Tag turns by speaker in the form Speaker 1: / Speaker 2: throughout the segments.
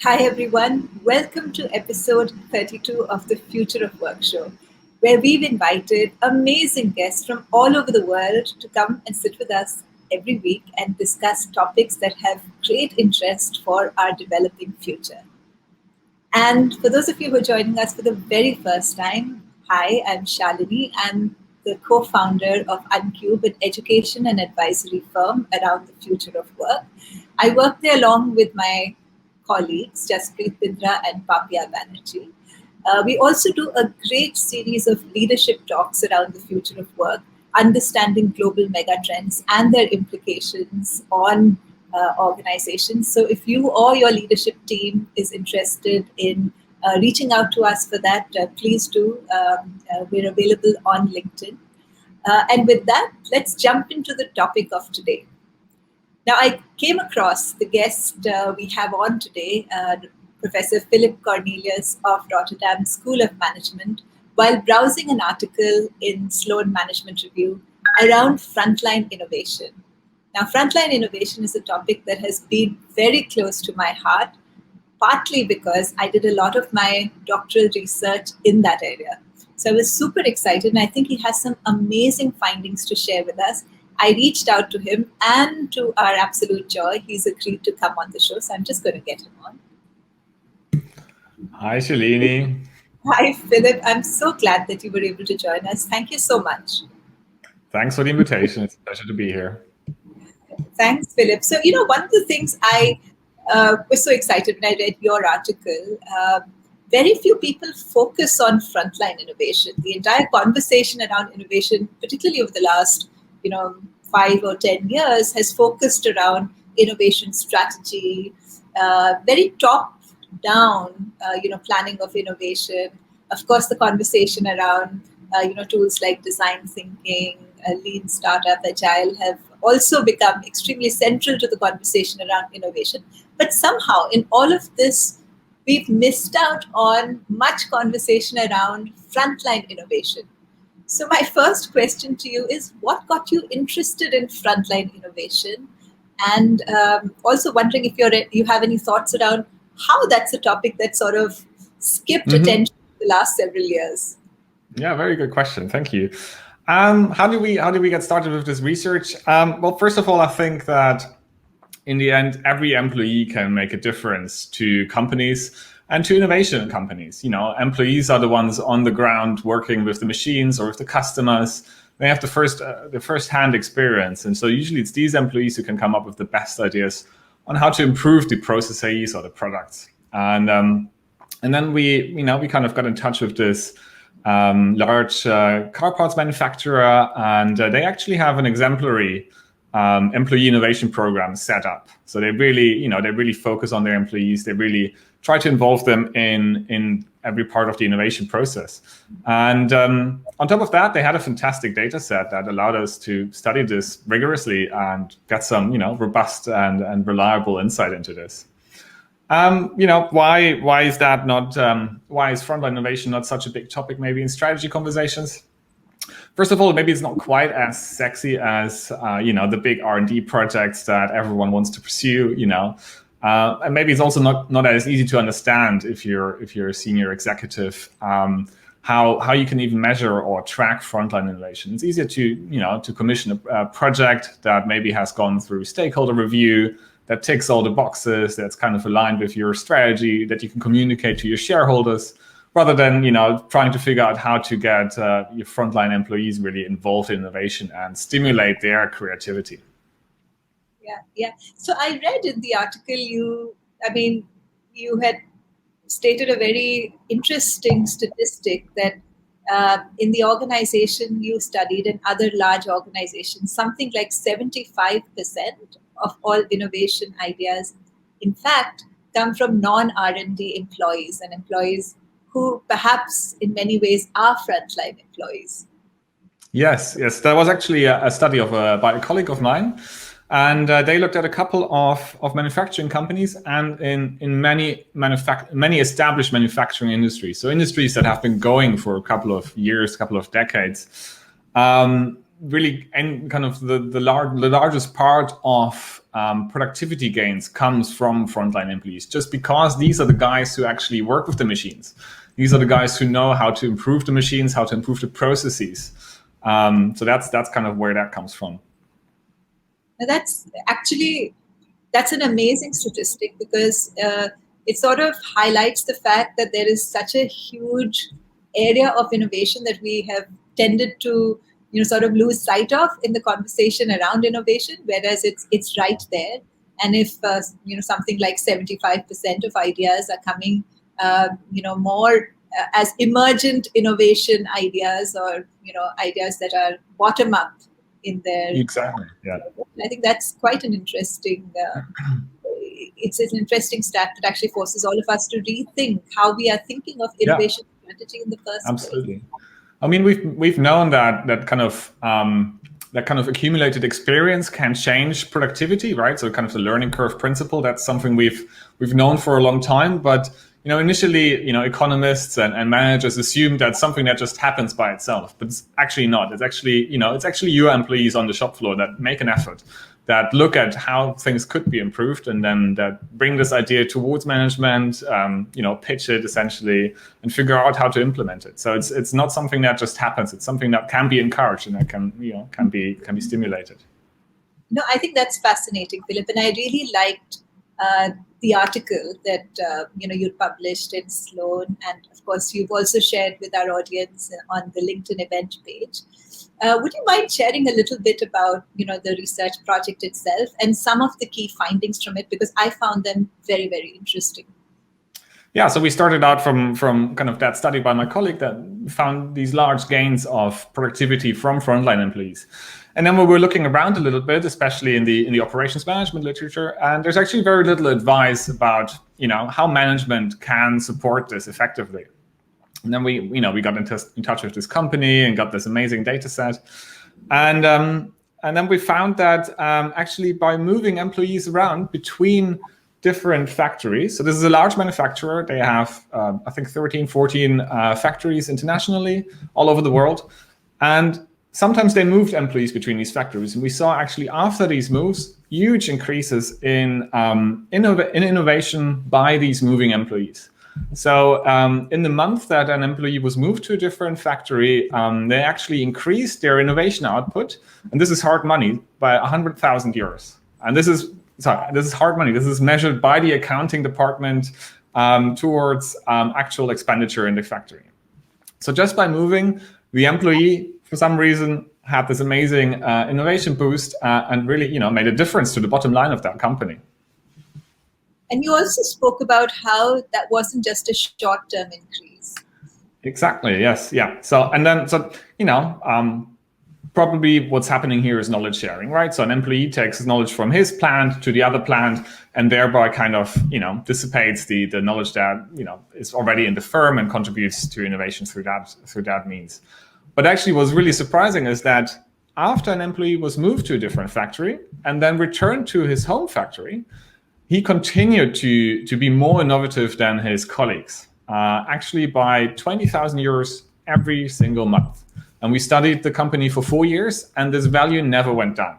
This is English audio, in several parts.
Speaker 1: Hi, everyone. Welcome to episode 32 of the Future of Work show, where we've invited amazing guests from all over the world to come and sit with us every week and discuss topics that have great interest for our developing future. And for those of you who are joining us for the very first time, hi, I'm Shalini. I'm the co-founder of Uncube, an education and advisory firm around the future of work. I work there along with my colleagues, Jaspreet Bindra and Papia Banerjee. We also do a great series of leadership talks around the future of work, understanding global megatrends and their implications on organizations. So if you or your leadership team is interested in reaching out to us for that, please do. We're available on LinkedIn. And with that, let's jump into the topic of today. Now, I came across the guest we have on today, Professor Philip Cornelius of Rotterdam School of Management, while browsing an article in Sloan Management Review around frontline innovation. Now, frontline innovation is a topic that has been very close to my heart, partly because I did a lot of my doctoral research in that area. So I was super excited, and I think he has some amazing findings to share with us. I reached out to him, and to our absolute joy, he's agreed to come on the show. So I'm just going to get him on.
Speaker 2: Hi, Shalini.
Speaker 1: Hi, Philip. I'm so glad that you were able to join us. Thank you so much.
Speaker 2: Thanks for the invitation. It's a pleasure to be here.
Speaker 1: Thanks, Philip. So, one of the things I was so excited when I read your article, very few people focus on frontline innovation. The entire conversation around innovation, particularly over the last 5 or 10 years, has focused around innovation strategy, very top down, planning of innovation. Of course, the conversation around, tools like design thinking, lean startup, agile have also become extremely central to the conversation around innovation. But somehow in all of this, we've missed out on much conversation around frontline innovation. So my first question to you is, what got you interested in frontline innovation? And also wondering if you have any thoughts around how that's a topic that sort of skipped attention the last several years.
Speaker 2: Yeah, very good question. Thank you. How do we get started with this research? Well, first of all, I think that in the end, every employee can make a difference to companies and to innovation companies. Employees are the ones on the ground working with the machines or with the customers. They have the first-hand experience, and so usually it's these employees who can come up with the best ideas on how to improve the processes or the products. And then we kind of got in touch with this large car parts manufacturer, and they actually have an exemplary employee innovation program set up. So they really focus on their employees. They really try to involve them in every part of the innovation process. And on top of that, they had a fantastic data set that allowed us to study this rigorously and get some, robust and reliable insight into this. Why is that not? Why is frontline innovation not such a big topic maybe in strategy conversations? First of all, maybe it's not quite as sexy as the big R&D projects that everyone wants to pursue. And maybe it's also not as easy to understand if you're a senior executive how you can even measure or track frontline innovation. It's easier to commission a project that maybe has gone through stakeholder review, that ticks all the boxes, that's kind of aligned with your strategy, that you can communicate to your shareholders, rather than trying to figure out how to get your frontline employees really involved in innovation and stimulate their creativity.
Speaker 1: Yeah. So I read in the article you had stated a very interesting statistic that in the organization you studied and other large organizations, something like 75% of all innovation ideas, in fact, come from non-R&D employees and employees who perhaps in many ways are frontline employees.
Speaker 2: Yes, that was actually a study by a colleague of mine. And they looked at a couple of manufacturing companies and in many established manufacturing industries. So industries that have been going for a couple of years, couple of decades. Really, and kind of the largest part of productivity gains comes from frontline employees, just because these are the guys who actually work with the machines. These are the guys who know how to improve the machines, how to improve the processes. So that's kind of where that comes from.
Speaker 1: Now that's an amazing statistic, because it sort of highlights the fact that there is such a huge area of innovation that we have tended to sort of lose sight of in the conversation around innovation, whereas it's right there. And if something like 75% of ideas are coming more as emergent innovation ideas, or ideas that are bottom up in their
Speaker 2: Exactly. Yeah.
Speaker 1: I think that's quite an interesting it's an interesting stat that actually forces all of us to rethink how we are thinking of innovation strategy in the first place.
Speaker 2: Absolutely. I mean, we've known that kind of accumulated experience can change productivity, right? So kind of the learning curve principle, that's something we've known for a long time. But initially, economists and managers assume that's something that just happens by itself, but it's actually not. It's actually your employees on the shop floor that make an effort, that look at how things could be improved, and then that bring this idea towards management, pitch it essentially, and figure out how to implement it. So it's not something that just happens. It's something that can be encouraged and that can be stimulated.
Speaker 1: No, I think that's fascinating, Philip, and I really liked the article that you published in Sloan, and of course you've also shared with our audience on the LinkedIn event page. Would you mind sharing a little bit about the research project itself and some of the key findings from it, because I found them very, very interesting.
Speaker 2: Yeah, so we started out from kind of that study by my colleague that found these large gains of productivity from frontline employees. And then we were looking around a little bit, especially in the operations management literature, and there's actually very little advice about how management can support this effectively. And then we got in touch with this company and got this amazing data set, and then we found that actually by moving employees around between different factories. So this is a large manufacturer. They have, I think, 13, 14 factories internationally, all over the world. And sometimes they moved employees between these factories. And we saw actually after these moves, huge increases in innovation by these moving employees. So in the month that an employee was moved to a different factory, they actually increased their innovation output. And this is hard money by 100,000 euros. And this is hard money. This is measured by the accounting department towards actual expenditure in the factory. So just by moving, the employee, for some reason, had this amazing innovation boost and really, made a difference to the bottom line of that company.
Speaker 1: And you also spoke about how that wasn't just a short-term increase.
Speaker 2: Exactly. Yes. Yeah. So probably what's happening here is knowledge sharing, right? So an employee takes his knowledge from his plant to the other plant, and thereby kind of, dissipates the knowledge that, is already in the firm and contributes to innovation through that means. But actually what's really surprising is that after an employee was moved to a different factory and then returned to his home factory, he continued to be more innovative than his colleagues, actually by 20,000 euros every single month. And we studied the company for 4 years, and this value never went down.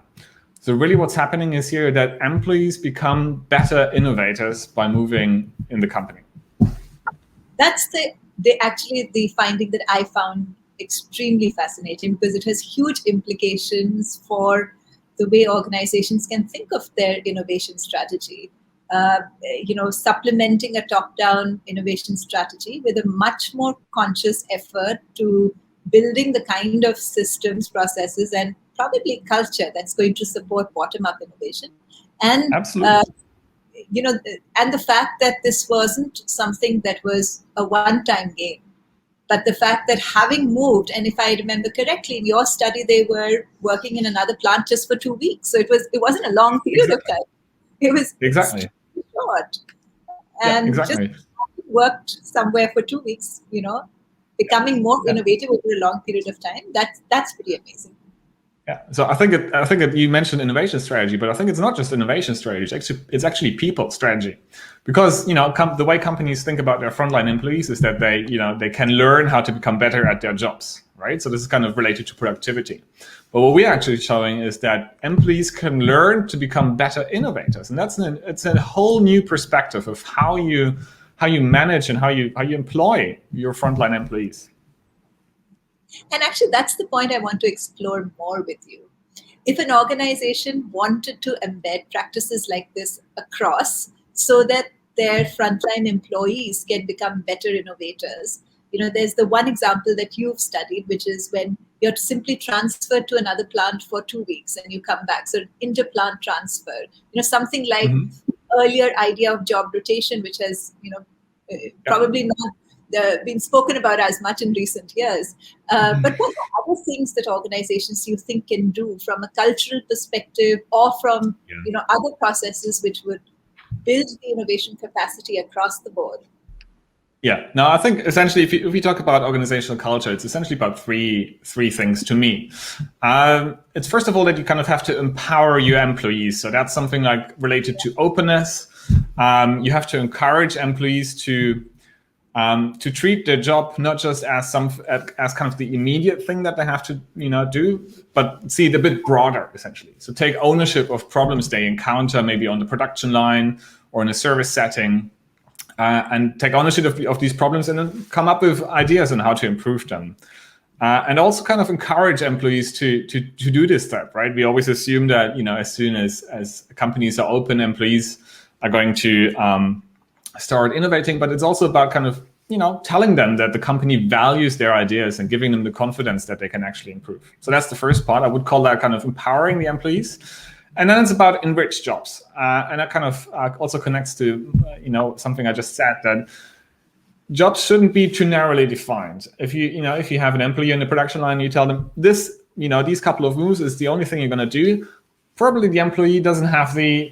Speaker 2: So really what's happening is here that employees become better innovators by moving in the company.
Speaker 1: That's the finding that I found extremely fascinating, because it has huge implications for the way organizations can think of their innovation strategy. Supplementing a top-down innovation strategy with a much more conscious effort to building the kind of systems, processes, and probably culture that's going to support bottom-up innovation. And
Speaker 2: absolutely,
Speaker 1: and the fact that this wasn't something that was a one-time game, but the fact that having moved, and if I remember correctly, in your study, they were working in another plant just for 2 weeks. So it wasn't a long period of time. It was
Speaker 2: exactly
Speaker 1: short. And just worked somewhere for 2 weeks, becoming more innovative over a long period of time. That's pretty amazing.
Speaker 2: Yeah. So I think you mentioned innovation strategy, but I think it's not just innovation strategy. It's actually people strategy, because the way companies think about their frontline employees is that they can learn how to become better at their jobs, right? So this is kind of related to productivity. But what we're actually showing is that employees can learn to become better innovators, and it's a whole new perspective of how you manage and how you employ your frontline employees.
Speaker 1: And actually, that's the point I want to explore more with you. If an organization wanted to embed practices like this across so that their frontline employees can become better innovators, there's the one example that you've studied, which is when you're simply transferred to another plant for 2 weeks and you come back. So interplant transfer, something like earlier idea of job rotation, which has, probably not been spoken about as much in recent years. But what are other things that organizations you think can do from a cultural perspective or from other processes which would build the innovation capacity across the board?
Speaker 2: Yeah, no, I think essentially if we talk about organizational culture, it's essentially about three things to me. It's first of all that you kind of have to empower your employees. So that's something like related to openness. You have to encourage employees to treat their job not just as kind of the immediate thing that they have to do, but see it a bit broader, essentially. So take ownership of problems they encounter, maybe on the production line or in a service setting, and take ownership of these problems and then come up with ideas on how to improve them. And also kind of encourage employees to do this step, right? We always assume that as soon as companies are open, employees are going to start innovating, but it's also about kind of telling them that the company values their ideas and giving them the confidence that they can actually improve. So that's the first part. I would call that kind of empowering the employees. And then it's about enriched jobs, and that kind of also connects to something I just said, that jobs shouldn't be too narrowly defined. If you have an employee in the production line, you tell them this, these couple of moves is the only thing you're going to do. Probably the employee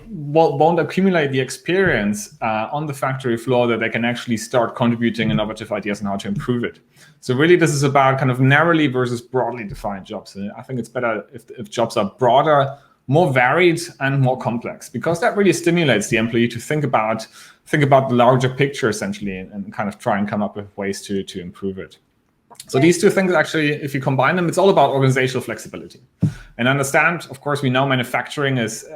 Speaker 2: won't accumulate the experience on the factory floor that they can actually start contributing innovative ideas on how to improve it. So really, this is about kind of narrowly versus broadly defined jobs. And I think it's better if jobs are broader, more varied, and more complex, because that really stimulates the employee to think about the larger picture, essentially, and kind of try and come up with ways to improve it. So these two things, actually, if you combine them, it's all about organizational flexibility. And understand, of course, we know manufacturing is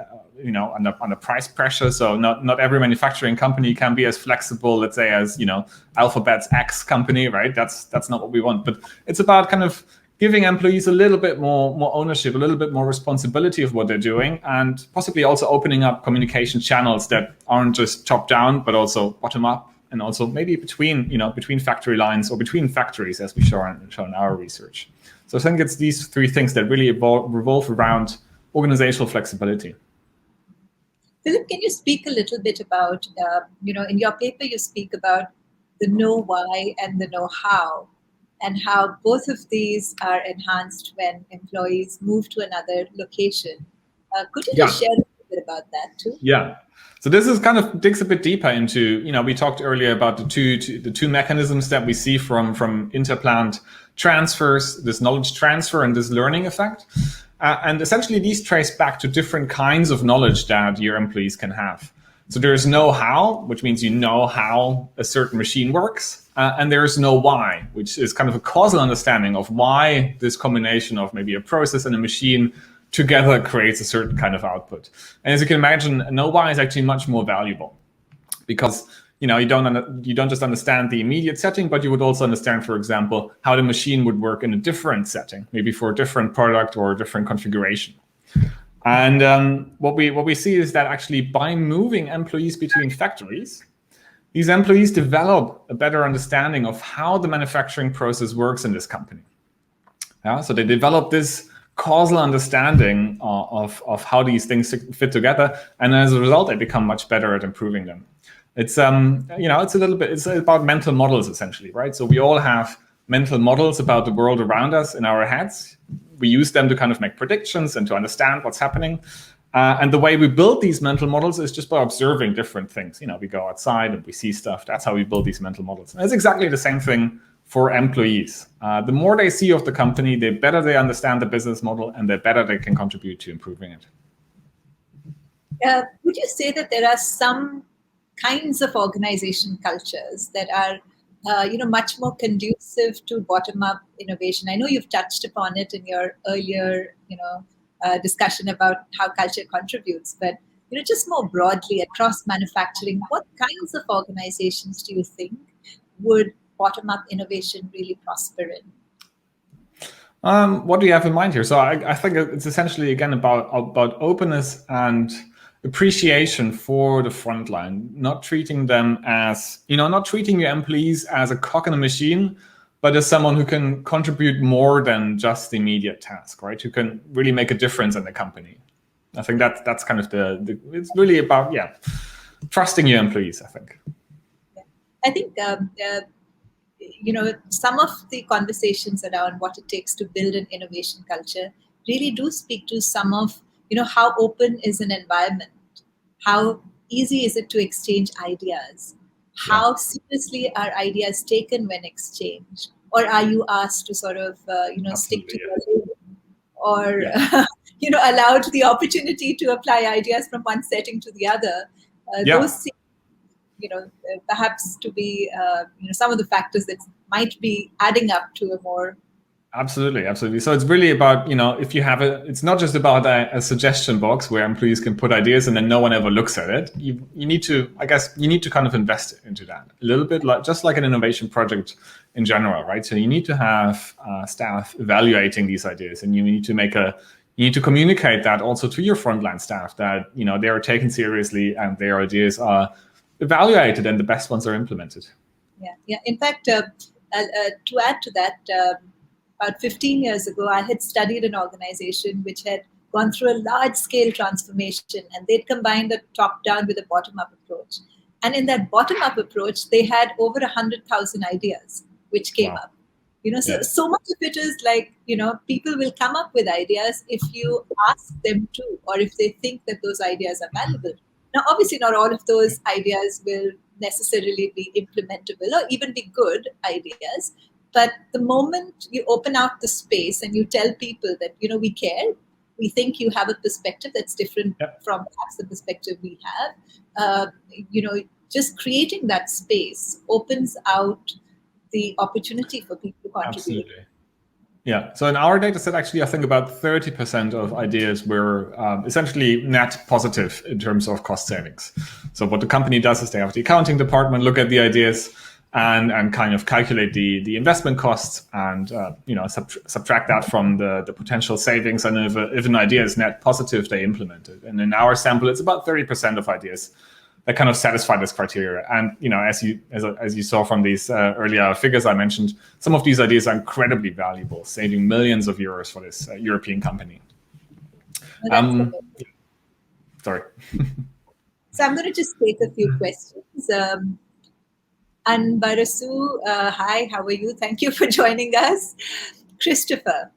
Speaker 2: under price pressure. So not every manufacturing company can be as flexible, let's say, as Alphabet's X company, right? That's not what we want. But it's about kind of giving employees a little bit more ownership, a little bit more responsibility of what they're doing, and possibly also opening up communication channels that aren't just top down, but also bottom up, and also maybe between factory lines or between factories, as we show in our research. So I think it's these three things that really revolve around organizational flexibility.
Speaker 1: Philip, can you speak a little bit about, in your paper you speak about the know why and the know how, and how both of these are enhanced when employees move to another location. Could you just share a little bit about that too?
Speaker 2: Yeah. So this is kind of digs a bit deeper into, we talked earlier about the two mechanisms that we see from interplant transfers, this knowledge transfer and this learning effect. And essentially these trace back to different kinds of knowledge that your employees can have. So there's know-how, which means you know how a certain machine works. And there's know why, which is kind of a causal understanding of why this combination of maybe a process and a machine together creates a certain kind of output. And as you can imagine, know why is actually much more valuable, because you don't just understand the immediate setting, but you would also understand, for example, how the machine would work in a different setting, maybe for a different product or a different configuration. And what we see is that actually by moving employees between factories, these employees develop a better understanding of how the manufacturing process works in this company. Yeah, so they develop this causal understanding of how these things fit together, and as a result, they become much better at improving them. It's it's about mental models, essentially, right? So we all have mental models about the world around us in our heads. We use them to kind of make predictions and to understand what's happening. And the way we build these mental models is just by observing different things. We go outside and we see stuff. That's how we build these mental models. And it's exactly the same thing for employees. The more they see of the company, the better they understand the business model, and the better they can contribute to improving it.
Speaker 1: Would you say that there are some kinds of organization cultures that are much more conducive to bottom-up innovation? I know you've touched upon it in your earlier, discussion about how culture contributes, but just more broadly across manufacturing, what kinds of organizations do you think would bottom-up innovation really prosper in?
Speaker 2: What do you have in mind here? So I think it's essentially again about openness and appreciation for the frontline, not treating them as not treating your employees as a cog in a machine, but as someone who can contribute more than just the immediate task, right? Who can really make a difference in the company. I think that's kind of it's really about trusting your employees, I think.
Speaker 1: I think some of the conversations around what it takes to build an innovation culture really do speak to some of how open is an environment, how easy is it to exchange ideas, how seriously are ideas taken when exchanged, or are you asked to sort of stick to your lane, or allowed the opportunity to apply ideas from one setting to the other. Those seem, perhaps to be some of the factors that might be adding up to a more
Speaker 2: Absolutely. So it's really about, if you have it's not just about a suggestion box where employees can put ideas and then no one ever looks at it. You need to, I guess, kind of invest into that a little bit, just like an innovation project in general, right? So you need to have staff evaluating these ideas, and you need to communicate that also to your frontline staff that, they are taken seriously and their ideas are evaluated and the best ones are implemented.
Speaker 1: Yeah. In fact, to add to that, about 15 years ago, I had studied an organization which had gone through a large-scale transformation, and they'd combined a top-down with a bottom-up approach. And in that bottom-up approach, they had over 100,000 ideas which came up. So much of it is like, people will come up with ideas if you ask them to, or if they think that those ideas are valuable. Now, obviously, not all of those ideas will necessarily be implementable or even be good ideas. But the moment you open out the space and you tell people that, we care, we think you have a perspective that's different from perhaps the perspective we have, just creating that space opens out the opportunity for people to contribute.
Speaker 2: Absolutely. Yeah. So in our data set, actually, I think about 30% of ideas were essentially net positive in terms of cost savings. So what the company does is they have the accounting department look at the ideas and kind of calculate the investment costs and subtract that from the potential savings. And if an idea is net positive, they implement it. And in our sample, it's about 30% of ideas that kind of satisfy this criteria. And as you saw from these earlier figures I mentioned, some of these ideas are incredibly valuable, saving millions of euros for this European company. Sorry.
Speaker 1: So I'm going to just take a few questions. Anbarasu, hi, how are you? Thank you for joining us. Christopher,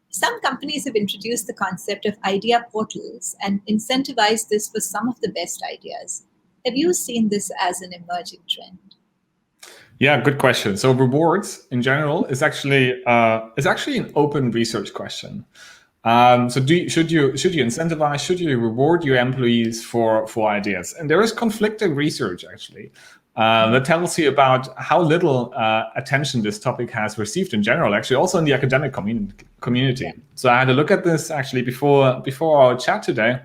Speaker 1: some companies have introduced the concept of idea portals and incentivized this for some of the best ideas. Have you seen this as an emerging trend?
Speaker 2: Yeah, good question. So rewards in general is actually an open research question. So should you incentivize? Should you reward your employees for ideas? And there is conflicting research actually that tells you about how little attention this topic has received in general. Actually, also in the academic community. So I had a look at this actually before our chat today,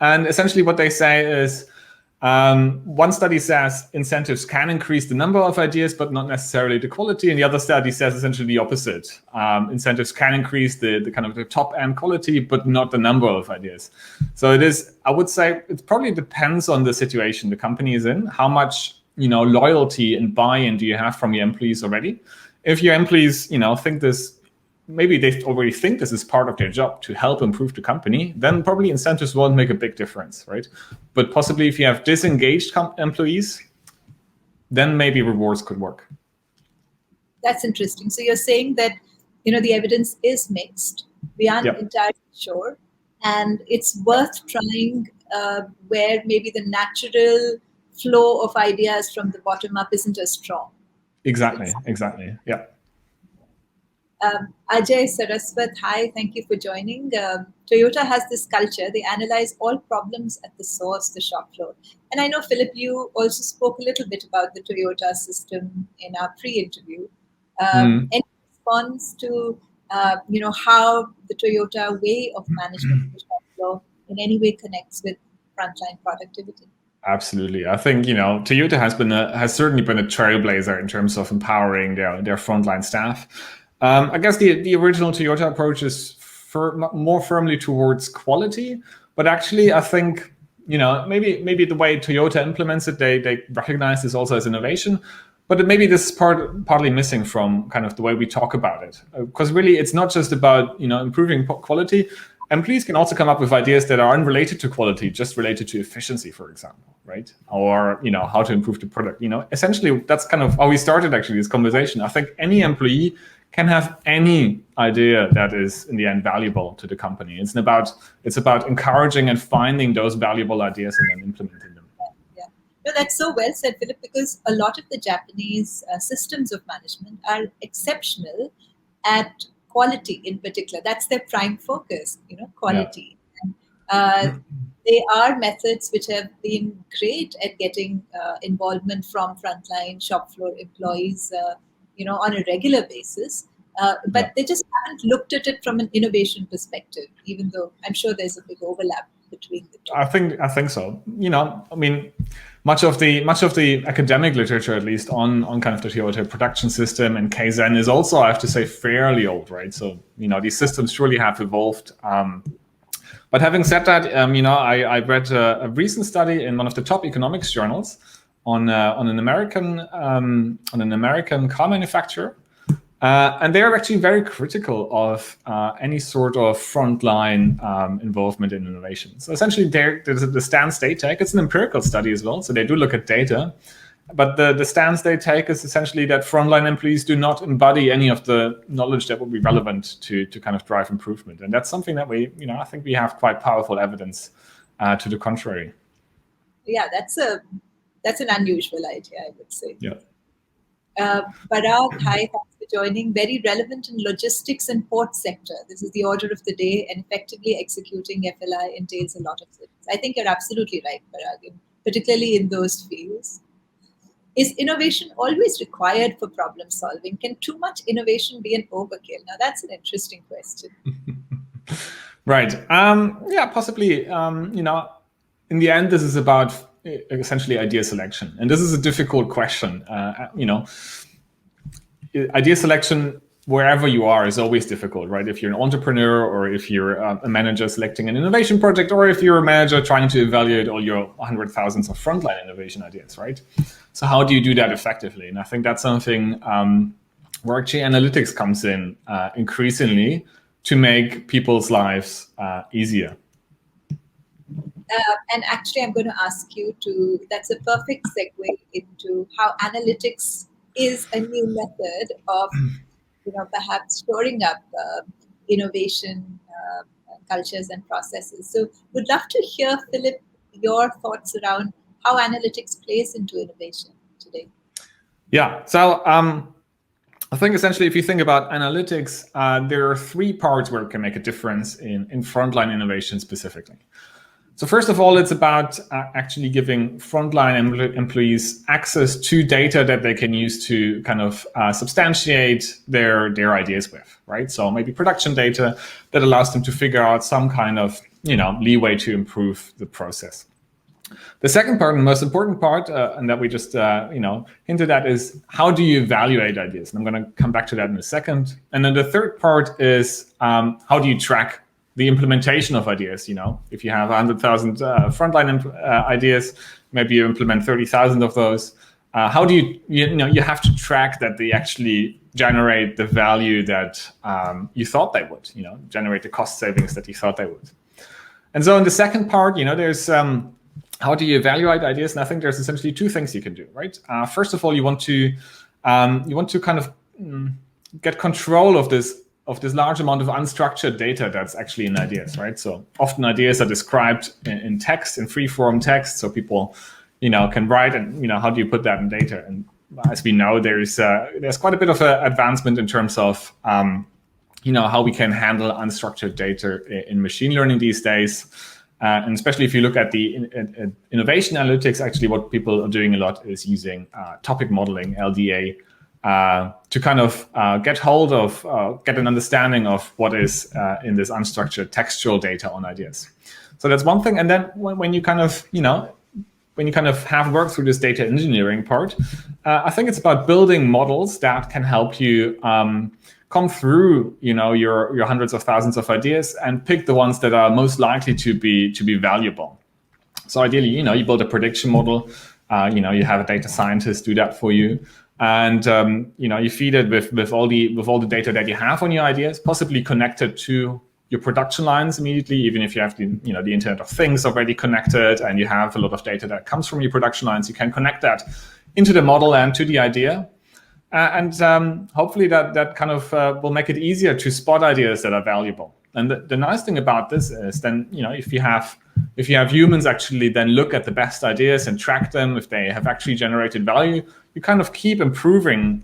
Speaker 2: and essentially what they say is. One study says incentives can increase the number of ideas, but not necessarily the quality. And the other study says essentially the opposite. Incentives can increase the kind of the top end quality, but not the number of ideas. So it is, I would say, it probably depends on the situation the company is in. How much, loyalty and buy-in do you have from your employees already? If your employees, think this, maybe they already think this is part of their job to help improve the company, then probably incentives won't make a big difference, right? But possibly if you have disengaged employees, then maybe rewards could work.
Speaker 1: That's interesting. So you're saying that, the evidence is mixed. We aren't entirely sure. And it's worth trying where maybe the natural flow of ideas from the bottom up isn't as strong.
Speaker 2: Exactly. Yeah.
Speaker 1: Ajay Saraswat, hi, thank you for joining. Toyota has this culture. They analyze all problems at the source, the shop floor. And I know, Philip, you also spoke a little bit about the Toyota system in our pre-interview.
Speaker 2: Mm.
Speaker 1: Any response to, how the Toyota way of management of the shop floor in any way connects with frontline productivity?
Speaker 2: Absolutely. I think, Toyota has certainly been a trailblazer in terms of empowering their frontline staff. I guess the original Toyota approach is more firmly towards quality, but actually I think, maybe the way Toyota implements it, they recognize this also as innovation. But maybe this is partly missing from kind of the way we talk about it, because really it's not just about improving quality. Employees can also come up with ideas that are unrelated to quality, just related to efficiency, for example, right? Or how to improve the product. Essentially that's kind of how we started actually this conversation. I think any employee can have any idea that is in the end valuable to the company. It's about encouraging and finding those valuable ideas and then implementing them.
Speaker 1: Yeah. No, that's so well said, Philip, because a lot of the Japanese systems of management are exceptional at quality in particular. That's their prime focus,
Speaker 2: Yeah.
Speaker 1: quality. And, they are methods which have been great at getting involvement from frontline shop floor employees, on a regular basis.
Speaker 2: Yeah.
Speaker 1: But they just haven't looked at it from an innovation perspective, even though I'm sure there's a big overlap between the two.
Speaker 2: I think so. I mean, much of the academic literature, at least on kind of the Toyota production system and Kaizen, is also, I have to say, fairly old, right? So these systems surely have evolved. But having said that, I read a recent study in one of the top economics journals on an American car manufacturer. And they are actually very critical of any sort of frontline involvement in innovation. So essentially, there's the stance they take. It's an empirical study as well, so they do look at data. But the stance they take is essentially that frontline employees do not embody any of the knowledge that would be relevant to kind of drive improvement. And that's something that I think we have quite powerful evidence to the contrary.
Speaker 1: Yeah, that's an unusual idea, I would say.
Speaker 2: Yeah.
Speaker 1: Parag, hi, thanks for joining. Very relevant in logistics and port sector. This is the order of the day, and effectively executing FLI entails a lot of things. I think you're absolutely right, Parag, particularly in those fields. Is innovation always required for problem solving? Can too much innovation be an overkill? Now, that's an interesting question.
Speaker 2: Right. Yeah, possibly. In the end, this is about essentially idea selection. And this is a difficult question. Idea selection, wherever you are, is always difficult, right? If you're an entrepreneur, or if you're a manager selecting an innovation project, or if you're a manager trying to evaluate all your 100,000s of frontline innovation ideas, right? So how do you do that effectively? And I think that's something where actually analytics comes in increasingly to make people's lives easier.
Speaker 1: And actually, I'm going to ask you that's a perfect segue into how analytics is a new method of, perhaps storing up innovation cultures and processes. So would love to hear, Philip, your thoughts around how analytics plays into innovation today.
Speaker 2: Yeah. So I think essentially, if you think about analytics, there are three parts where it can make a difference in frontline innovation specifically. So first of all, it's about actually giving frontline employees access to data that they can use to kind of substantiate their ideas with, right? So maybe production data that allows them to figure out some kind of leeway to improve the process. The second part, and the most important part, and that we just hinted at, is how do you evaluate ideas? And I'm going to come back to that in a second. And then the third part is how do you track the implementation of ideas? If you have 100,000 frontline ideas, maybe you implement 30,000 of those. How do you have to track that they actually generate the value that you thought they would, generate the cost savings that you thought they would. And so in the second part, there's how do you evaluate ideas? And I think there's essentially two things you can do, right? First of all, you want to kind of get control of this large amount of unstructured data that's actually in ideas, right? So often ideas are described in text, in free-form text, so people, can write, and how do you put that in data? And as we know, there's quite a bit of advancement in terms of how we can handle unstructured data in machine learning these days. And especially if you look at the innovation analytics, actually what people are doing a lot is using topic modeling, LDA, to kind of get hold of, get an understanding of what is in this unstructured textual data on ideas. So that's one thing. And then when you kind of, when you kind of have worked through this data engineering part, I think it's about building models that can help you come through, your hundreds of thousands of ideas and pick the ones that are most likely to be valuable. So ideally, you build a prediction model. You have a data scientist do that for you, and you feed it with all the data that you have on your ideas, possibly connected to your production lines immediately, even if you have the Internet of Things already connected and you have a lot of data that comes from your production lines. You can connect that into the model and to the idea. And hopefully that kind of will make it easier to spot ideas that are valuable. And the nice thing about this is then, if you have humans actually then look at the best ideas and track them, if they have actually generated value, you kind of keep improving.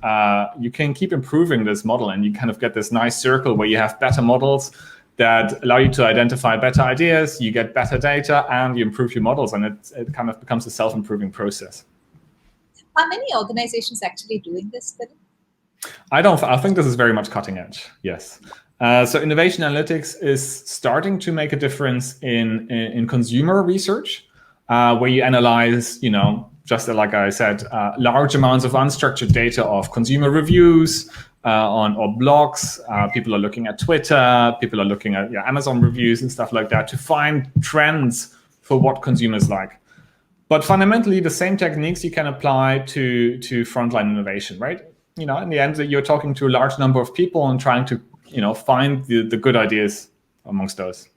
Speaker 2: You can keep improving this model, and you kind of get this nice circle where you have better models that allow you to identify better ideas, you get better data, and you improve your models, and it kind of becomes a self-improving process.
Speaker 1: Are many organizations actually doing this, Philip?
Speaker 2: I think this is very much cutting edge, yes. So innovation analytics is starting to make a difference in consumer research, where you analyze, just like I said, large amounts of unstructured data of consumer reviews, or blogs. People are looking at Twitter, people are looking at Amazon reviews and stuff like that to find trends for what consumers like. But fundamentally, the same techniques you can apply to frontline innovation, right? In the end, you're talking to a large number of people and trying to, find the good ideas amongst those.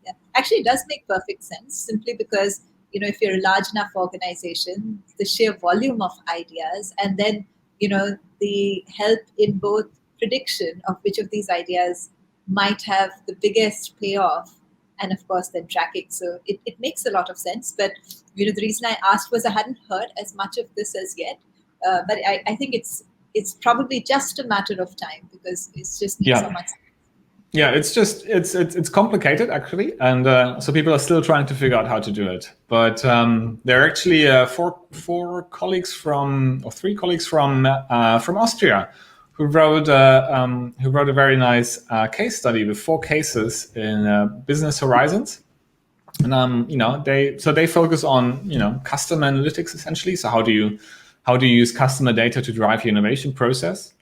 Speaker 1: Yeah, actually, it does make perfect sense, simply because, if you're a large enough organization, the sheer volume of ideas, and then, the help in both prediction of which of these ideas might have the biggest payoff, and of course then tracking. So it makes a lot of sense. But the reason I asked was I hadn't heard as much of this as yet. But I think it's probably just a matter of time, because it's just needs so much.
Speaker 2: Yeah, it's complicated actually, and so people are still trying to figure out how to do it. But there are actually three colleagues from Austria who wrote a very nice case study with 4 cases in Business Horizons, and they focus on customer analytics essentially. So how do you use customer data to drive your innovation process?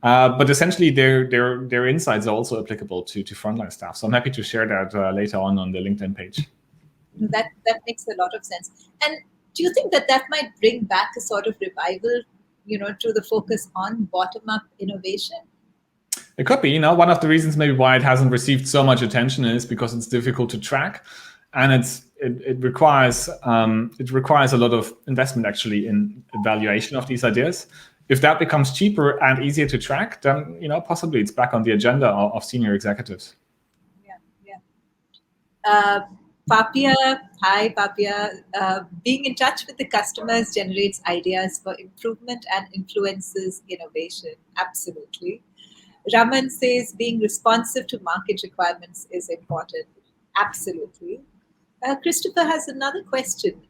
Speaker 2: But essentially, their insights are also applicable to frontline staff. So I'm happy to share that later on the LinkedIn page.
Speaker 1: That makes a lot of sense. And do you think that might bring back a sort of revival, to the focus on bottom-up innovation?
Speaker 2: It could be. One of the reasons maybe why it hasn't received so much attention is because it's difficult to track, and it requires a lot of investment actually in evaluation of these ideas. If that becomes cheaper and easier to track, then possibly it's back on the agenda of senior executives.
Speaker 1: Yeah. Papia, hi Papia. Being in touch with the customers generates ideas for improvement and influences innovation. Absolutely. Raman says being responsive to market requirements is important. Absolutely. Christopher has another question.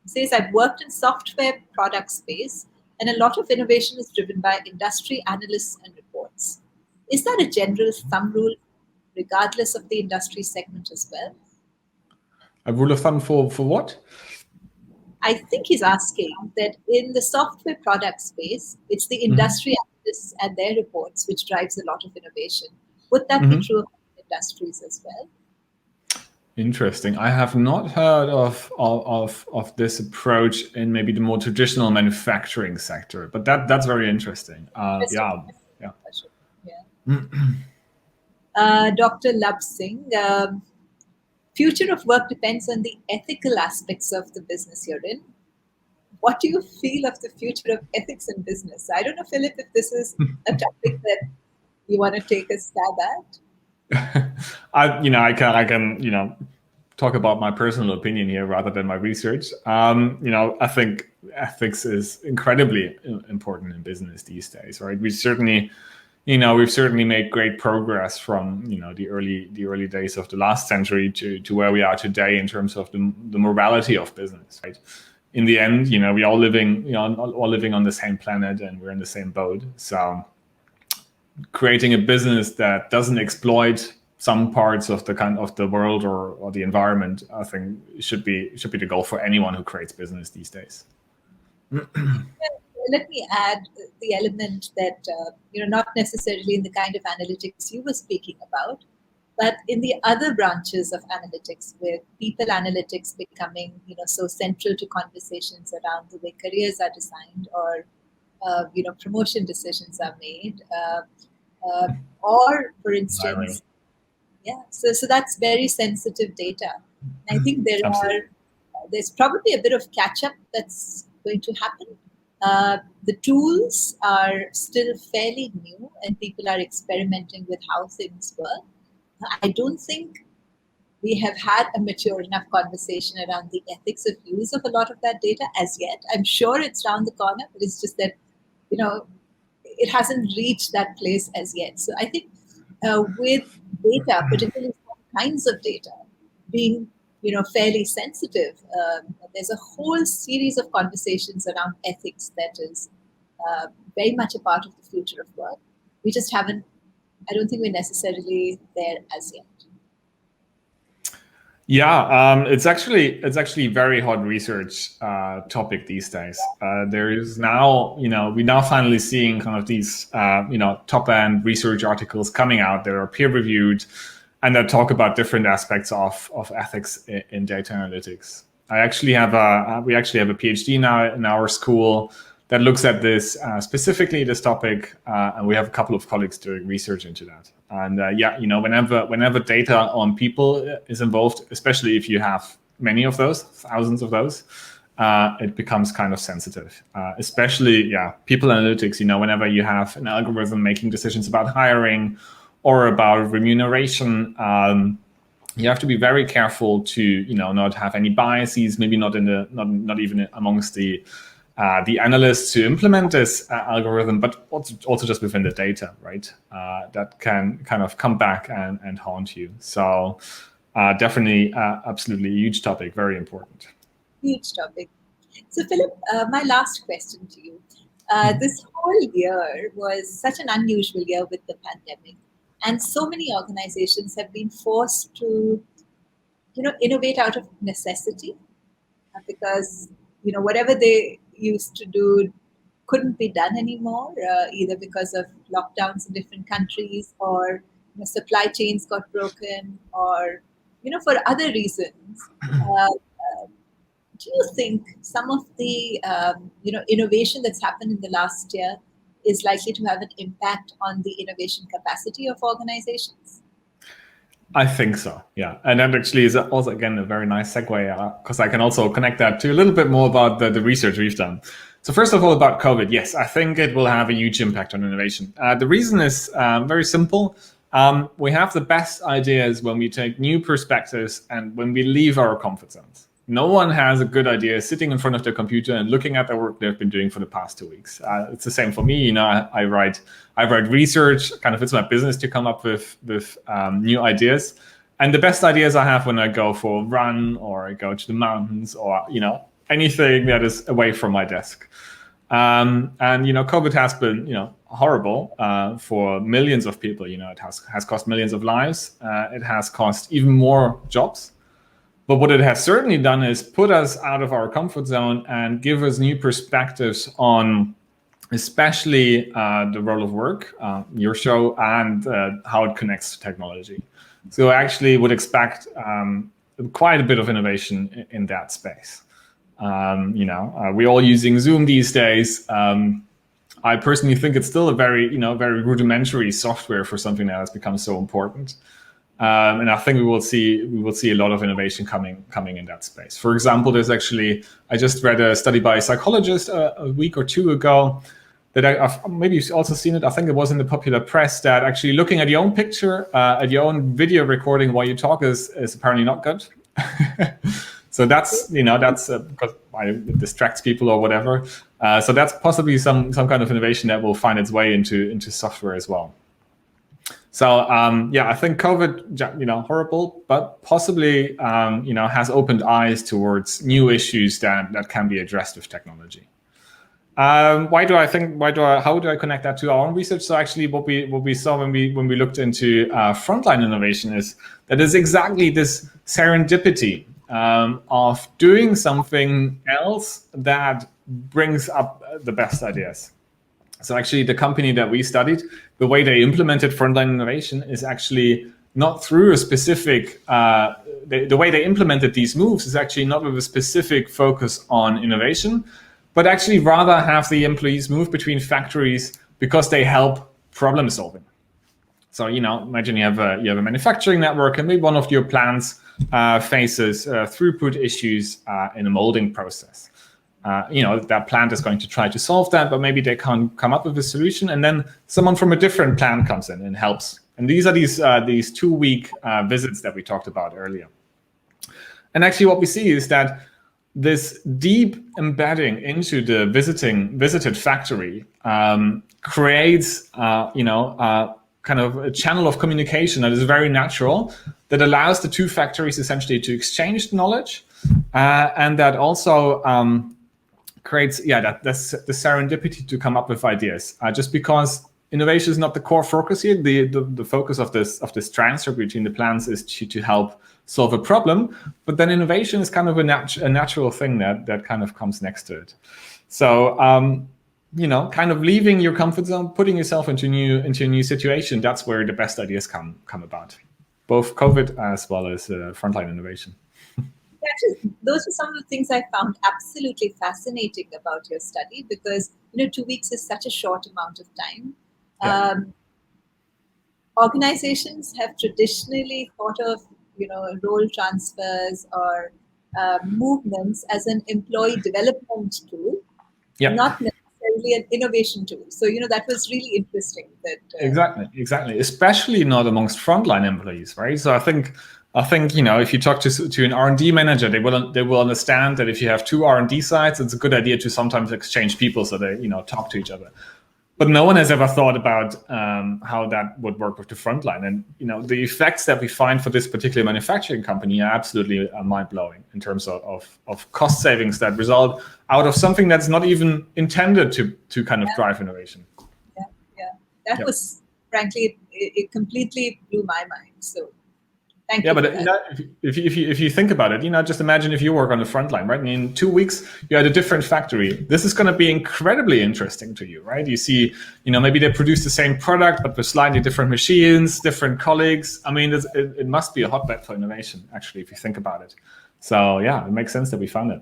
Speaker 1: Says, I've worked in software product space, and a lot of innovation is driven by industry analysts and reports. Is that a general thumb rule, regardless of the industry segment as well?
Speaker 2: A rule of thumb for what?
Speaker 1: I think he's asking that in the software product space, it's the industry analysts and their reports which drives a lot of innovation. Would that be true of industries as well?
Speaker 2: Interesting. I have not heard of this approach in maybe the more traditional manufacturing sector, but that's very interesting. Yeah.
Speaker 1: Dr. Lab Singh, future of work depends on the ethical aspects of the business you're in. What do you feel of the future of ethics in business? I don't know, Philip, if this is a topic that you want to take a stab at.
Speaker 2: I can talk about my personal opinion here rather than my research. I think ethics is incredibly important in business these days, right? We certainly, we've certainly made great progress from the early days of the last century to where we are today in terms of the morality of business, right? In the end, we all living on the same planet, and we're in the same boat. So creating a business that doesn't exploit some parts of the world or the environment, I think should be the goal for anyone who creates business these days.
Speaker 1: Let me add the element that, not necessarily in the kind of analytics you were speaking about, but in the other branches of analytics, with people analytics becoming, so central to conversations around the way careers are designed, or, promotion decisions are made, or, for instance, yeah, so that's very sensitive data. I think there's probably a bit of catch up that's going to happen. The tools are still fairly new, and people are experimenting with how things work. I don't think we have had a mature enough conversation around the ethics of use of a lot of that data as yet. I'm sure it's around the corner, but it's just that, it hasn't reached that place as yet. So I think with data, particularly some kinds of data, being fairly sensitive, there's a whole series of conversations around ethics that is very much a part of the future of work. We just haven't. I don't think we're necessarily there as yet.
Speaker 2: Yeah, it's actually very hot research topic these days. There is now, we're now finally seeing kind of these, top end research articles coming out that are peer reviewed and that talk about different aspects of ethics in data analytics. We actually have a PhD now in our school that looks at this specifically this topic, and we have a couple of colleagues doing research into that. And whenever data on people is involved, especially if you have many of those, thousands of those, it becomes kind of sensitive. Especially, people analytics. Whenever you have an algorithm making decisions about hiring or about remuneration, you have to be very careful to not have any biases. Maybe not not even amongst the analysts who implement this algorithm, but also just within the data, right? That can kind of come back and haunt you. So definitely, absolutely a huge topic, very important.
Speaker 1: Huge topic. So Philip, my last question to you. This whole year was such an unusual year with the pandemic, and so many organizations have been forced to, innovate out of necessity, because whatever they used to do couldn't be done anymore, either because of lockdowns in different countries, or supply chains got broken, or for other reasons. Do you think some of the innovation that's happened in the last year is likely to have an impact on the innovation capacity of organizations?
Speaker 2: I think so, yeah. And that actually is also, again, a very nice segue, because I can also connect that to a little bit more about the research we've done. So first of all, about COVID, yes, I think it will have a huge impact on innovation. The reason is very simple. We have the best ideas when we take new perspectives and when we leave our comfort zones. No one has a good idea sitting in front of their computer and looking at the work they've been doing for the past 2 weeks. It's the same for me. I write research. Kind of, it's my business to come up with new ideas. And the best ideas I have when I go for a run, or I go to the mountains, or anything that is away from my desk. And COVID has been horrible for millions of people. It has cost millions of lives. It has cost even more jobs. But what it has certainly done is put us out of our comfort zone and give us new perspectives on especially the role of work, your show, and how it connects to technology. So I actually would expect quite a bit of innovation in that space. We're all using Zoom these days. I personally think it's still a very rudimentary software for something that has become so important. And I think we will see a lot of innovation coming in that space. For example, I just read a study by a psychologist a week or two ago that I've maybe you've also seen it. I think it was in the popular press, that actually looking at your own picture, at your own video recording while you talk is apparently not good. So that's because it distracts people or whatever. So that's possibly some kind of innovation that will find its way into software as well. So I think COVID, horrible, but possibly has opened eyes towards new issues that can be addressed with technology. How do I connect that to our own research? So actually, what we saw when we looked into frontline innovation is that there's exactly this serendipity of doing something else that brings up the best ideas. So actually, the company that we studied, the way they implemented frontline innovation is actually not through a specific. The way they implemented these moves is actually not with a specific focus on innovation, but actually rather have the employees move between factories because they help problem solving. So imagine you have a manufacturing network, and maybe one of your plants faces throughput issues in a molding process. That plant is going to try to solve that, but maybe they can't come up with a solution, and then someone from a different plant comes in and helps. And these are these 2-week visits that we talked about earlier. And actually, what we see is that this deep embedding into the visited factory creates, kind of a channel of communication that is very natural, that allows the two factories essentially to exchange knowledge, and that also creates the serendipity to come up with ideas. Just because innovation is not the core focus here, the focus of this transfer between the plants is to help solve a problem, but then innovation is kind of a natural thing that kind of comes next to it. So kind of leaving your comfort zone, putting yourself into a new situation, that's where the best ideas come about, both COVID as well as frontline innovation.
Speaker 1: Actually, those are some of the things I found absolutely fascinating about your study, because 2 weeks is such a short amount of time.
Speaker 2: Yeah.
Speaker 1: Organizations have traditionally thought of role transfers or movements as an employee development tool, not necessarily an innovation tool. So that was really interesting. That
Speaker 2: exactly, especially not amongst frontline employees, right? So I think if you talk to an R&D manager, they will understand that if you have two R&D sites, it's a good idea to sometimes exchange people so they talk to each other. But no one has ever thought about how that would work with the frontline. And the effects that we find for this particular manufacturing company are absolutely mind-blowing in terms of cost savings that result out of something that's not even intended to kind of drive innovation.
Speaker 1: That was, frankly, it completely blew my mind. So thank you.
Speaker 2: Yeah, but if you think about it, just imagine if you work on the front line, right? And in 2 weeks, you're at a different factory. This is going to be incredibly interesting to you, right? You see, maybe they produce the same product, but with slightly different machines, different colleagues. I mean, it must be a hotbed for innovation, actually, if you think about it. So yeah, it makes sense that we found it.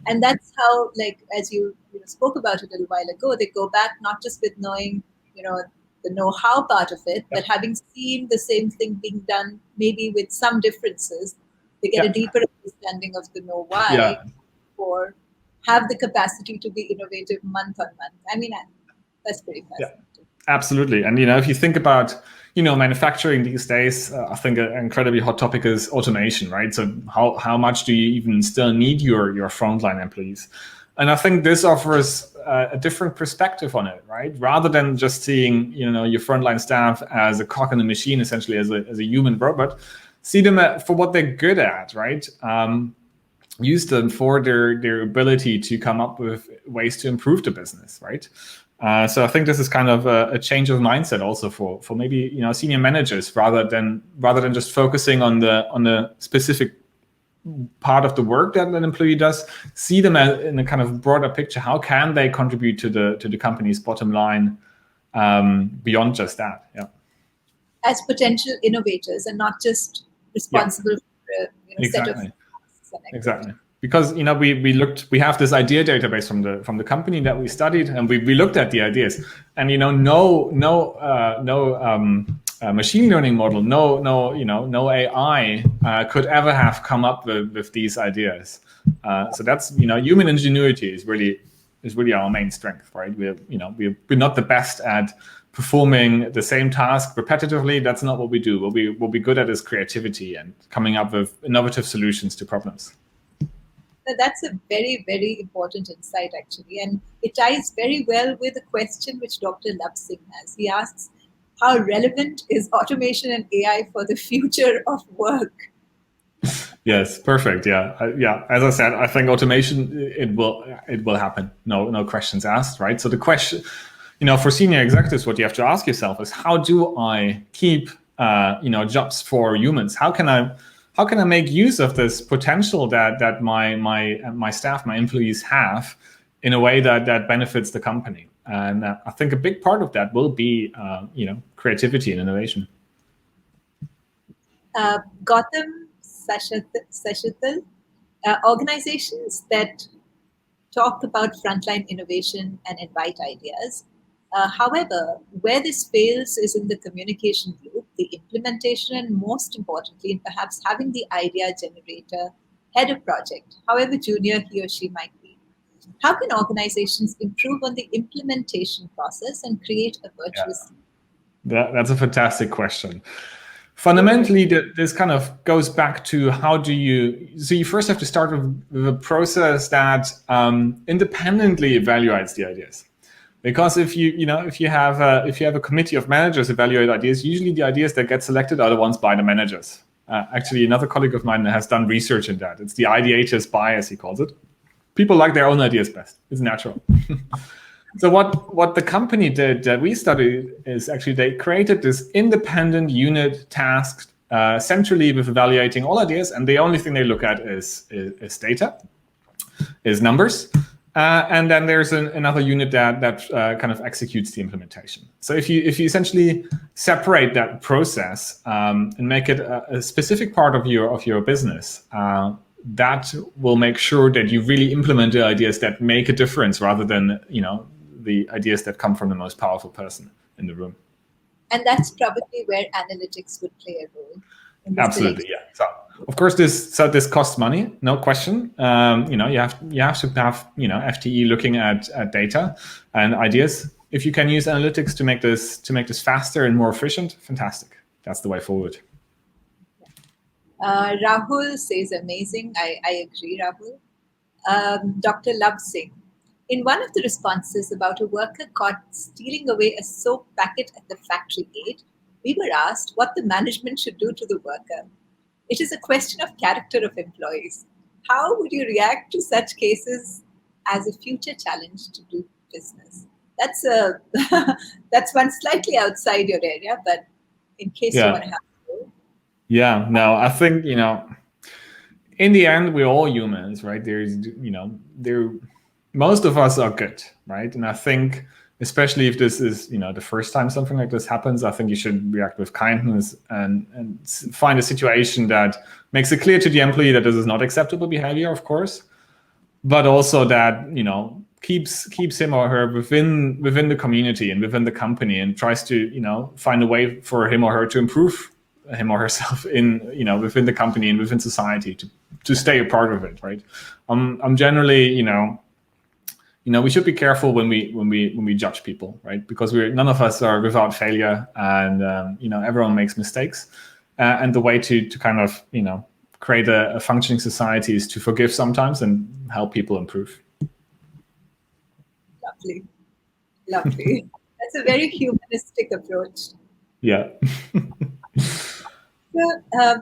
Speaker 1: And that's how, as you spoke about it a little while ago, they go back not just with knowing, the know-how part of it, but having seen the same thing being done, maybe with some differences, they get a deeper understanding of the know-why, or have the capacity to be innovative month on month. I mean, that's pretty fascinating.
Speaker 2: Yeah, absolutely. And if you think about manufacturing these days, I think an incredibly hot topic is automation, right? So how much do you even still need your frontline employees? And I think this offers a different perspective on it, right? Rather than just seeing your frontline staff as a cog in the machine, essentially as a human robot, see them for what they're good at, right? Use them for their ability to come up with ways to improve the business, right? So I think this is kind of a change of mindset also for maybe senior managers, rather than just focusing on the specific part of the work that an employee does, see them in a kind of broader picture. How can they contribute to the company's bottom line beyond just that? Yeah,
Speaker 1: as potential innovators and not just responsible for set of
Speaker 2: exactly. Because we have this idea database from the company that we studied, and we looked at the ideas, and no machine learning model, no AI could ever have come up with these ideas. So that's human ingenuity is really our main strength, right? We're not the best at performing the same task repetitively. That's not what we do. What we're good at is creativity and coming up with innovative solutions to problems.
Speaker 1: Now, that's a very, very important insight, actually. And it ties very well with the question which Dr. Love Singh has. He asks, how relevant is automation and AI for the future of work?
Speaker 2: Yes, perfect. Yeah, yeah. As I said, I think automation it will happen. No questions asked, right? So the question, for senior executives, what you have to ask yourself is, how do I keep jobs for humans? How can I make use of this potential that my staff, my employees have, in a way that benefits the company? And I think a big part of that will be creativity and innovation.
Speaker 1: Gautam Sashathal, organizations that talk about frontline innovation and invite ideas. However, where this fails is in the communication loop, the implementation, and most importantly, and perhaps having the idea generator head a project, however junior he or she might be. How can organizations improve on the implementation process and create a
Speaker 2: Yeah,
Speaker 1: virtuous?
Speaker 2: that's a fantastic question. Fundamentally, this kind of goes back to how do you. So you first have to start with a process that independently evaluates the ideas. Because if you have a committee of managers evaluate ideas, usually the ideas that get selected are the ones by the managers. Actually, another colleague of mine has done research in that. It's the ideator's bias, he calls it. People like their own ideas best. It's natural. So what the company did that we studied is actually they created this independent unit tasked centrally with evaluating all ideas, and the only thing they look at is data, is numbers. And then there's another unit that kind of executes the implementation. So if you essentially separate that process and make it a specific part of your business, that will make sure that you really implement the ideas that make a difference, rather than the ideas that come from the most powerful person in the room.
Speaker 1: And that's probably where analytics would play a role in the
Speaker 2: Absolutely,
Speaker 1: selection.
Speaker 2: yeah. So of course this costs money, no question. You have to have FTE looking at data and ideas. If you can use analytics to make this faster and more efficient, fantastic. That's the way forward.
Speaker 1: Rahul says amazing. I agree, Rahul. Dr. Love Singh. In one of the responses about a worker caught stealing away a soap packet at the factory gate, we were asked what the management should do to the worker. It is a question of character of employees. How would you react to such cases as a future challenge to do business? That's a that's one slightly outside your area, but in case you want
Speaker 2: Yeah,
Speaker 1: to have.
Speaker 2: yeah. No, I think in the end we're all humans, right? There most of us are good, right? And I think, especially if this is the first time something like this happens, I think you should react with kindness and find a situation that makes it clear to the employee that this is not acceptable behavior, of course, but also that keeps him or her within the community and within the company, and tries to find a way for him or her to improve him or herself in within the company and within society, to stay a part of it, right? I'm generally we should be careful when we judge people, right? Because none of us are without failure, and everyone makes mistakes, and the way to kind of create a functioning society is to forgive sometimes and help people improve.
Speaker 1: Lovely, lovely. That's a very humanistic approach.
Speaker 2: Yeah.
Speaker 1: So,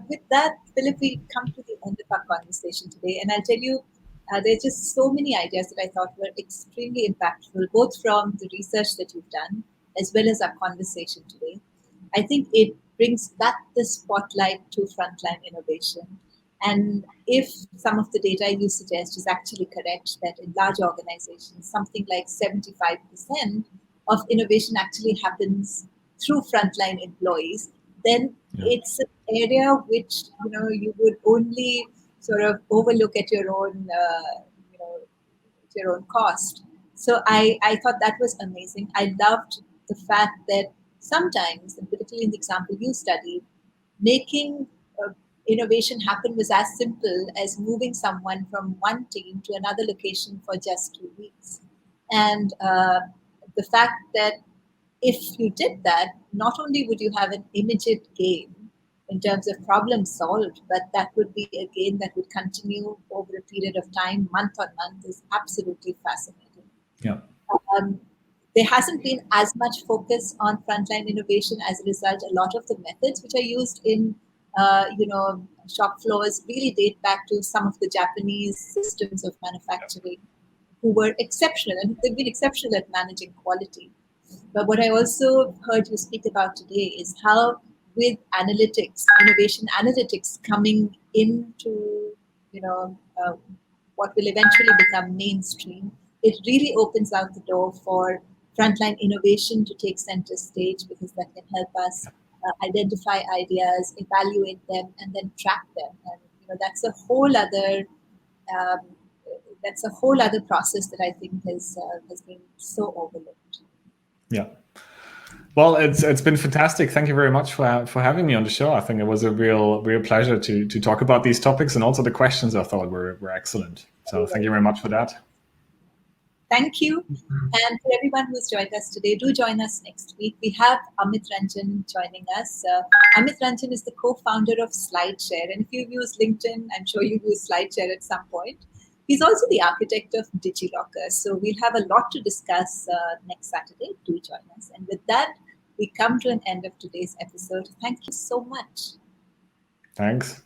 Speaker 1: with that, Philip, we come to the end of our conversation today. And I'll tell you, there's just so many ideas that I thought were extremely impactful, both from the research that you've done as well as our conversation today. I think it brings back the spotlight to frontline innovation. And if some of the data you suggest is actually correct, that in large organizations, something like 75% of innovation actually happens through frontline employees, then
Speaker 2: Yeah.
Speaker 1: it's an area which you would only sort of overlook at your own at your own cost. So I thought that was amazing. I loved the fact that sometimes, and particularly in the example you studied, making innovation happen was as simple as moving someone from one team to another location for just 2 weeks. And the fact that if you did that, not only would you have an immediate gain, in terms of problem solved, but that would be again that would continue over a period of time, month on month, is absolutely fascinating.
Speaker 2: Yeah.
Speaker 1: Um, there hasn't been as much focus on frontline innovation. As a result, a lot of the methods which are used in shop floors really date back to some of the Japanese systems of manufacturing, who were exceptional, and they've been exceptional at managing quality. But what I also heard you speak about today is how, with analytics, innovation analytics coming into, you know, uh, what will eventually become mainstream, it really opens out the door for frontline innovation to take center stage, because that can help us identify ideas, evaluate them, and then track them. And that's a whole other um, process that I think has been so overlooked.
Speaker 2: Yeah. Well, it's been fantastic. Thank you very much for having me on the show. I think it was a real pleasure to talk about these topics, and also the questions I thought were excellent. So thank you very much for that.
Speaker 1: Thank you. And for everyone who's joined us today, do join us next week. We have Amit Ranjan joining us. Amit Ranjan is the co-founder of SlideShare. And if you've used LinkedIn, I'm sure you've used SlideShare at some point. He's also the architect of DigiLocker. So we'll have a lot to discuss next Saturday. Do join us. And with that, we come to an end of today's episode. Thank you so much.
Speaker 2: Thanks.